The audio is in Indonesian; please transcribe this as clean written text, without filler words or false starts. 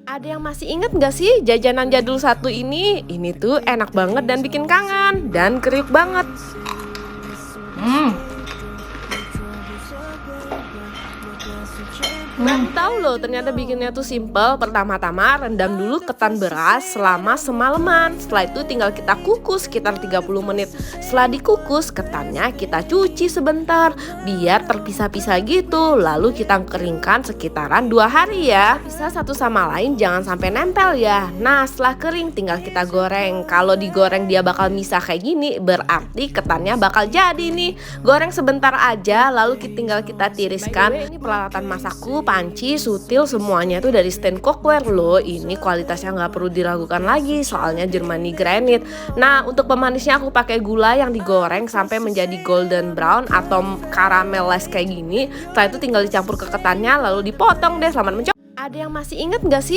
Ada yang masih inget nggak sih jajanan jadul satu ini? Ini tuh enak banget dan bikin kangen dan kriuk banget. Hmm, Baru tahu loh ternyata bikinnya tuh simple. Pertama-tama rendam dulu ketan beras selama semalaman. Setelah itu tinggal kita kukus sekitar 30 menit. Setelah dikukus, ketannya kita cuci sebentar biar terpisah-pisah gitu. Lalu kita keringkan sekitaran 2 hari ya. Pisah satu sama lain, jangan sampai nempel ya. Nah, setelah kering tinggal kita goreng. Kalau digoreng dia bakal misah kayak gini, berarti ketannya bakal jadi nih. Goreng sebentar aja lalu tinggal kita tiriskan. By the way, ini peralatan masakku, panci, sutil, semuanya tuh dari stand cookware loh. Ini kualitasnya nggak perlu diragukan lagi, soalnya Germany granite. Nah, untuk pemanisnya aku pakai gula yang digoreng sampai menjadi golden brown atau caramelized kayak gini. Setelah itu tinggal dicampur ke ketannya lalu dipotong deh. Selamat mencoba. Ada yang masih inget nggak sih